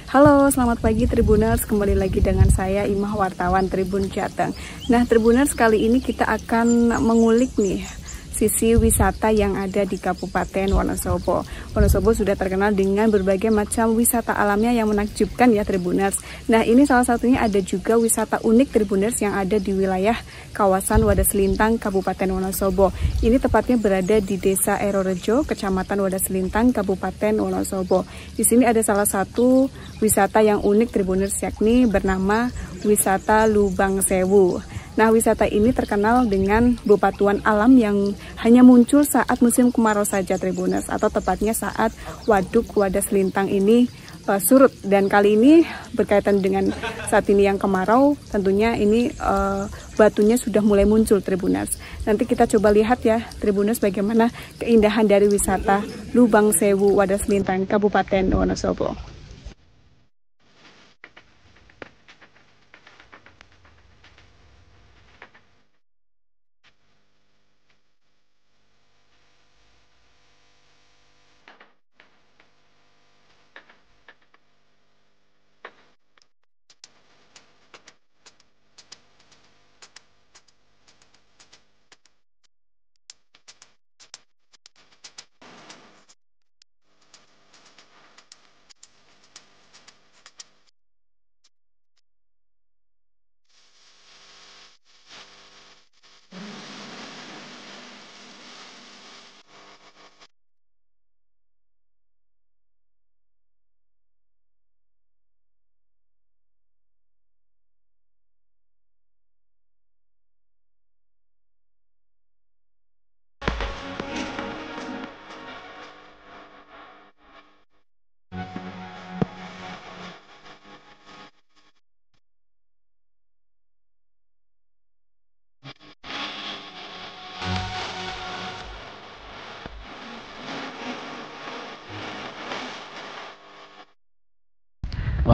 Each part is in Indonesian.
Halo, selamat pagi Tribuners, kembali lagi dengan saya Imah wartawan Tribun Jateng. Nah Tribuners, kali ini kita akan mengulik nih sisi wisata yang ada di Kabupaten Wonosobo. Wonosobo sudah terkenal dengan berbagai macam wisata alamnya yang menakjubkan ya Tribuners. Nah ini salah satunya ada juga wisata unik Tribuners yang ada di wilayah kawasan Wadas Lintang, Kabupaten Wonosobo. Ini tepatnya berada di Desa Erorejo, Kecamatan Wadas Lintang, Kabupaten Wonosobo. Di sini ada salah satu wisata yang unik Tribuners, yakni bernama wisata Lubang Sewu. Nah, wisata ini terkenal dengan bebatuan alam yang hanya muncul saat musim kemarau saja Tribuners, atau tepatnya saat Waduk Wadas Lintang ini surut. Dan kali ini berkaitan dengan saat ini yang kemarau, tentunya ini batunya sudah mulai muncul Tribuners. Nanti kita coba lihat ya Tribuners bagaimana keindahan dari wisata Lubang Sewu Wadas Lintang, Kabupaten Wonosobo.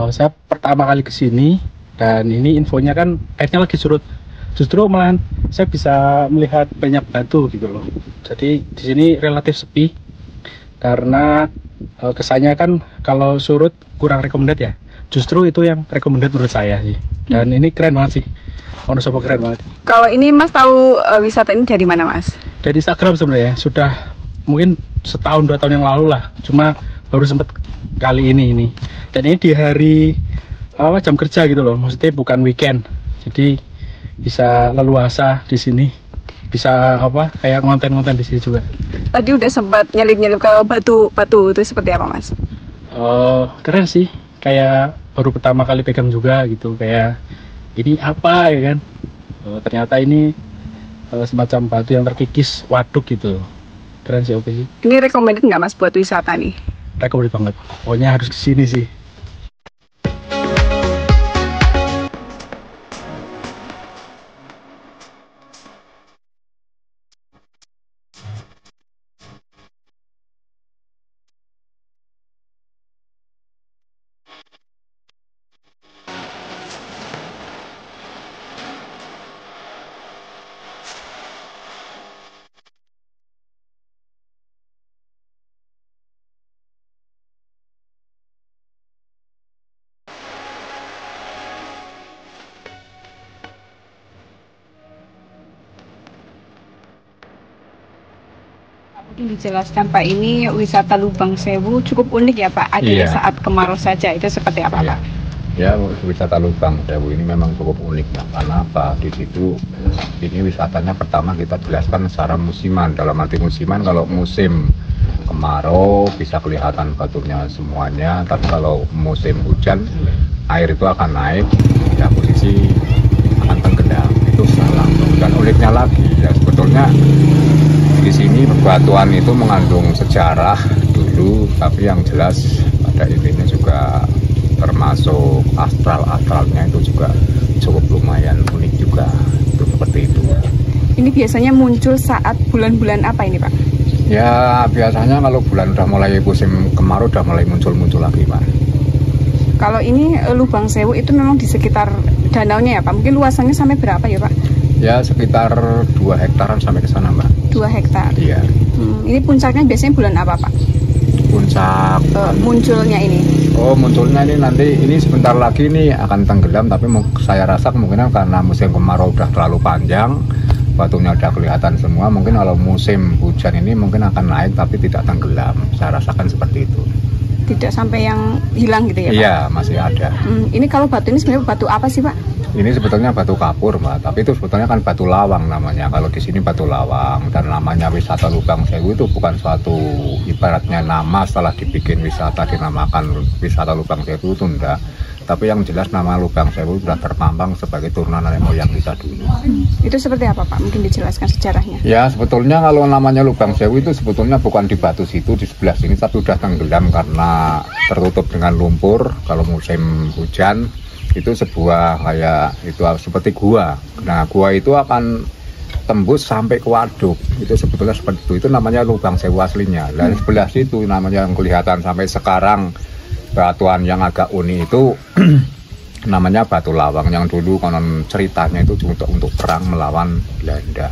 Saya pertama kali ke sini dan ini infonya kan airnya lagi surut. Justru malahan saya bisa melihat banyak batu gitu loh. Jadi di sini relatif sepi karena kesannya kan kalau surut kurang rekomendad ya. Justru itu yang rekomendad menurut saya sih. Dan ini keren banget sih. Wonosobo keren banget. Kalau ini Mas tahu wisata ini dari mana Mas? Dari Instagram sebenarnya. Sudah mungkin setahun 2 tahun yang lalu lah. Cuma baru sempat kali ini. Dan ini di hari jam kerja gitu loh, maksudnya bukan weekend, jadi bisa leluasa di sini, bisa kayak ngonten-ngonten di sini juga. Tadi udah sempat nyelip-nyelip ke batu itu seperti apa Mas? Keren sih, kayak baru pertama kali pegang juga gitu, kayak ini apa ya kan? Ternyata ini semacam batu yang terkikis waduk gitu, keren sih. Oke sih. Ini recommended nggak Mas buat wisata nih? Recommended banget, pokoknya harus kesini sih. Mungkin dijelaskan Pak, ini wisata Lubang Sewu cukup unik ya Pak, adanya saat kemarau saja, itu seperti apa Pak? Ya, wisata Lubang Sewu ini memang cukup unik ya, karena apa? Di situ ini wisatanya pertama kita jelaskan secara musiman. Dalam arti musiman, kalau musim kemarau bisa kelihatan batunya semuanya, tapi kalau musim hujan air itu akan naik, ya posisi akan tenggelam. Itu salah. Dan uniknya lagi ya sebetulnya di sini bebatuan itu mengandung sejarah dulu, tapi yang jelas pada intinya juga termasuk astralnya itu juga cukup lumayan unik juga, itu seperti itu. Ini biasanya muncul saat bulan-bulan apa ini Pak? Ya biasanya kalau bulan udah mulai musim kemarau udah mulai muncul lagi Pak. Kalau ini Lubang Sewu itu memang di sekitar danaunya ya Pak? Mungkin luasannya sampai berapa ya Pak? Ya sekitar 2 hektaran sampai ke sana Mbak. 2 hektar? Iya. Ini puncaknya biasanya bulan apa Pak? Puncak munculnya ini? Oh, munculnya ini nanti, ini sebentar lagi nih akan tenggelam, tapi saya rasa kemungkinan karena musim kemarau udah terlalu panjang, batunya udah kelihatan semua, mungkin kalau musim hujan ini mungkin akan naik tapi tidak tenggelam. Saya rasakan seperti itu. Tidak sampai yang hilang gitu ya, Pak? Iya, masih ada. Ini kalau batu ini sebenarnya batu apa sih, Pak? Ini sebetulnya batu kapur, Mbak, tapi itu sebetulnya kan batu lawang namanya. Kalau di sini batu lawang, dan namanya wisata Lubang Sewu itu bukan suatu ibaratnya nama setelah dibikin wisata dinamakan wisata Lubang Sewu itu enggak. Tapi yang jelas nama Lubang Sewu sudah terpampang sebagai turunan nenek moyang kita dulu. Itu seperti apa, Pak? Mungkin dijelaskan sejarahnya. Ya, sebetulnya kalau namanya Lubang Sewu itu sebetulnya bukan di batu situ, di sebelah sini, tapi sudah tenggelam karena tertutup dengan lumpur. Kalau musim hujan itu sebuah kayak itu seperti gua. Nah, gua itu akan tembus sampai ke waduk. Itu sebetulnya seperti itu. Itu namanya Lubang Sewu aslinya. Dan sebelah situ namanya yang kelihatan sampai sekarang batuan yang agak unik itu namanya batu lawang, yang dulu konon ceritanya itu untuk perang melawan Belanda.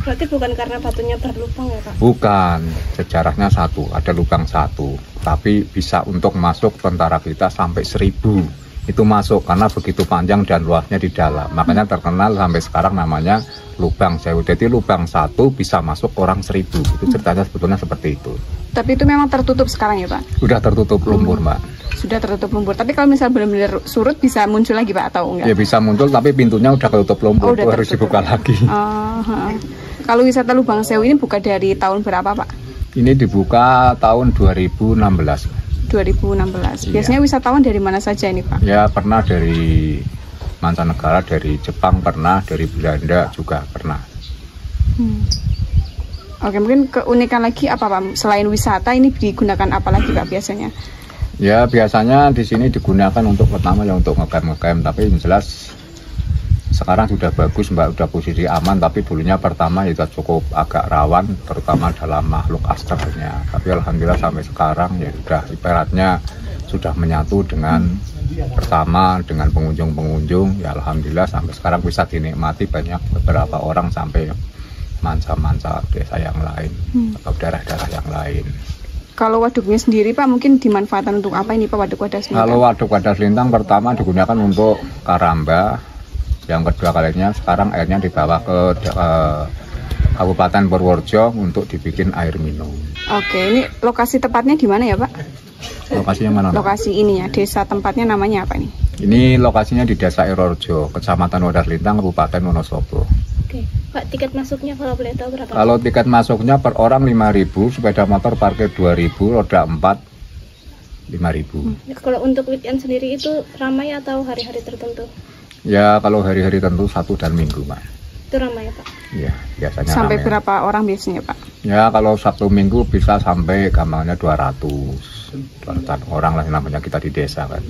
Berarti bukan karena batunya berlubang ya, Pak? Bukan, sejarahnya satu, ada lubang satu, tapi bisa untuk masuk tentara kita sampai 1000. Itu masuk karena begitu panjang dan luasnya di dalam, makanya terkenal sampai sekarang namanya Lubang Sewu. Jadi lubang satu bisa masuk orang 1000. Itu ceritanya sebetulnya seperti itu. Tapi itu memang tertutup sekarang ya, Pak? Sudah tertutup lumpur, Mbak. Sudah tertutup lumpur. Tapi kalau misal benar-benar surut bisa muncul lagi, Pak, atau enggak? Ya bisa muncul, tapi pintunya udah ketutup lumpur. Udah harus dibuka lagi. Kalau wisata Lubang Sewu ini buka dari tahun berapa, Pak? Ini dibuka tahun 2016. 2016. Iya. Biasanya wisatawan dari mana saja ini, Pak? Ya pernah dari mancanegara, dari Jepang pernah, dari Belanda juga pernah. Oke, mungkin keunikan lagi apa, Pak? Selain wisata ini digunakan apa lagi, Pak, biasanya? Ya biasanya di sini digunakan untuk pertama ya untuk ngecamp, tapi yang jelas sekarang sudah bagus, Mbak, udah posisi aman. Tapi dulunya pertama itu cukup agak rawan, terutama dalam makhluk astralnya. Tapi alhamdulillah sampai sekarang ya sudah ibaratnya sudah menyatu dengan pertama dengan pengunjung-pengunjung. Ya alhamdulillah sampai sekarang bisa dinikmati banyak beberapa orang sampai manca-manca desa yang lain atau daerah-daerah yang lain. Kalau waduknya sendiri, Pak, mungkin dimanfaatkan untuk apa ini, Pak, Waduk Wadas Lintang? Kalau Waduk Wadas Lintang pertama digunakan untuk karamba. Yang kedua kalinya sekarang airnya dibawa ke Kabupaten Purworejo untuk dibikin air minum. Oke, ini lokasi tepatnya di mana ya, Pak? Lokasinya mana? Lokasi ini ya, desa tempatnya namanya apa nih? Ini lokasinya di Desa Irorjo, Kecamatan Wadas Lintang, Kabupaten Wonosobo. Oke, Pak, tiket masuknya kalau boleh tahu berapa? Kalau tiket masuknya per orang 5.000, sepeda motor parkir 2.000, roda 4 5.000. Kalau untuk weekend sendiri itu ramai atau hari-hari tertentu? Ya kalau hari-hari tentu Sabtu dan Minggu, Pak. Itu ramai ya, Pak? Iya, biasanya sampai ramai. Berapa orang biasanya, Pak? Ya kalau Sabtu Minggu bisa sampai gampangnya 200 orang lah, namanya kita di desa kan.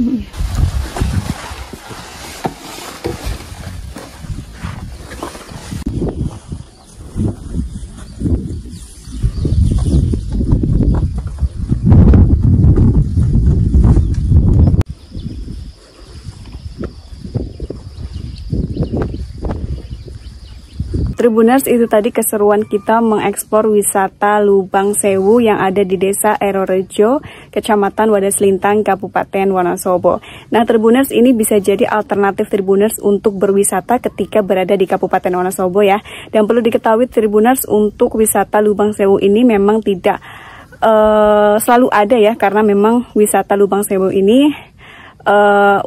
Tribuners, itu tadi keseruan kita mengeksplor wisata Lubang Sewu yang ada di Desa Irorjo, Kecamatan Wadas Lintang, Kabupaten Wonosobo. Nah, Tribuners, ini bisa jadi alternatif Tribuners untuk berwisata ketika berada di Kabupaten Wonosobo ya. Dan perlu diketahui Tribuners, untuk wisata Lubang Sewu ini memang tidak selalu ada ya, karena memang wisata Lubang Sewu ini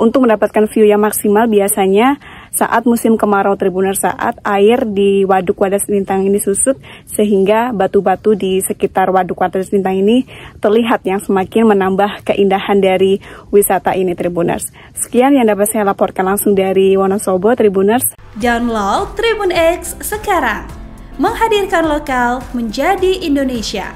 untuk mendapatkan view yang maksimal biasanya saat musim kemarau Tribuners, saat air di Waduk Wadas Lintang ini susut sehingga batu-batu di sekitar Waduk Wadas Lintang ini terlihat yang semakin menambah keindahan dari wisata ini Tribuners. Sekian yang dapat saya laporkan langsung dari Wonosobo Tribuners. Download Tribun X sekarang, menghadirkan lokal menjadi Indonesia.